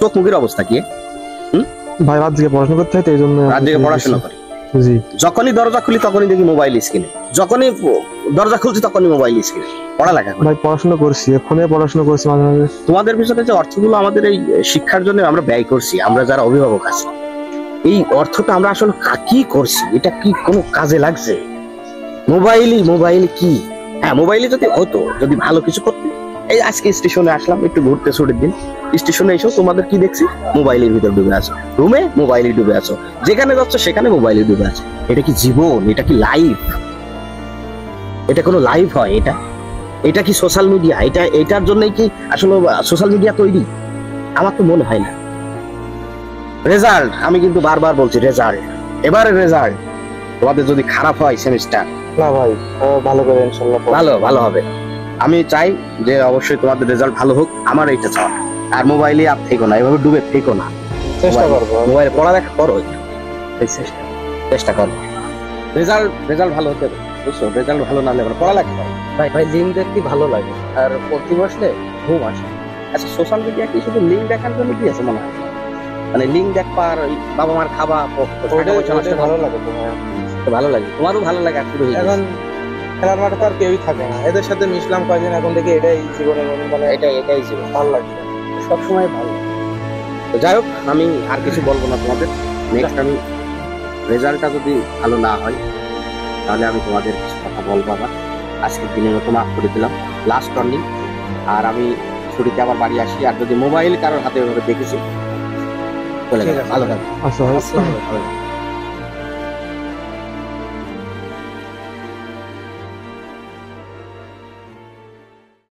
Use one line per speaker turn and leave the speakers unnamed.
চোখ মুখের অবস্থা কি?
ভাই রাত জেগে পড়াশোনা করতে হয় তো এই জন্য
রাত জেগে পড়াশোনা করি।
জি,
যখনই দরজা খুলি তখনই দেখি মোবাইল স্ক্রিনে, যখনই দরজা খুলছি তখনই মোবাইল স্ক্রিনে। পড়ালেখা করি
ভাই পড়াশোনা করছি, ফোনে পড়াশোনা করছি মাঝে মাঝে।
তোমাদের পিছনে যে অর্থগুলো আমাদের এই শিক্ষার জন্য আমরা ব্যয় করছি, আমরা যারা অভিভাবক আছি, এই অর্থটা আমরা আসলে কি করছি? এটা কি কোনো কাজে লাগছে? মোবাইল কি? হ্যাঁ, মোবাইলে যদি হতো, যদি ভালো কিছু করতে। এই আজকে স্টেশনে আসলাম একটু ঘুরতে, ছুটির দিন স্টেশনে এসো, তোমাদের কি দেখছি? মোবাইলের ভিতর ডুবে আছো, রুমে মোবাইলে ডুবে আছো, যেখানে যাচ্ছ সেখানে মোবাইলে ডুবে আছো। এটা কি জীবন? এটা কি লাইফ? এটা কোনো লাইফ হয়? এটা কি সোশ্যাল মিডিয়া? এটার জন্যই কি আসলে সোশ্যাল মিডিয়া তৈরি? আমার তো মনে হয় না। রেজাল্ট, আমি কিন্তু বারবার বলছি রেজাল্ট, এবারে রেজাল্ট তোমাদের যদি খারাপ হয় সেমিস্টার,
না ভাই ভালো করে ইনশাআল্লাহ
ভালো হবে। আমি চাই যে অবশ্যই তোমাদের রেজাল্ট ভালো হোক, আমার এইটা চাই। আর মোবাইলে আর থেকো না, এভাবে ডুবে থেকো না,
চেষ্টা করবো।
মোবাইলে পড়ালেখা করো, চেষ্টা করো। রেজাল্ট ভালো হতে হবে, বুঝছো? রেজাল্ট ভালো না হলে পড়ালেখা করো।
ভাই লিঙ্ক দেখতে ভালো লাগে, আর প্রতি বসলে ঘুম আসে।
আচ্ছা, সোশ্যাল মিডিয়া কি শুধু লিঙ্ক দেখার জন্য কি আছে মনে হয়? মানে লিঙ্ক দেখবা আর ওই বাবা মার খাবা,
ভালো লাগে তো ভাই।
ভালো লাগে, তোমারও ভালো লাগে। আর শুরু
এখন খেলার মাঠে তো আর কেউই থাকে না, এদের সাথে মিশলাম কয়েকদিন, এখন দেখি এটাই জীবনের মানে
এটাই জীবন।
ভালো লাগছে
সবসময় ভালো।
তো যাই হোক, আমি আর কিছু বলবো না তোমাদের। নেক্সট আমি রেজাল্টটা যদি ভালো না হয় তাহলে আমি তোমাদের কিছু কথা বলবো আবার। আজকের দিনের মতো মাফ করে দিলাম, লাস্ট টার্নিং। আর আমি ছুটিতে আবার বাড়ি আসি, আর যদি মোবাইল কারোর হাতে দেখেছি চলে গেল। ভালো থাকবে।
আচ্ছা ভাই।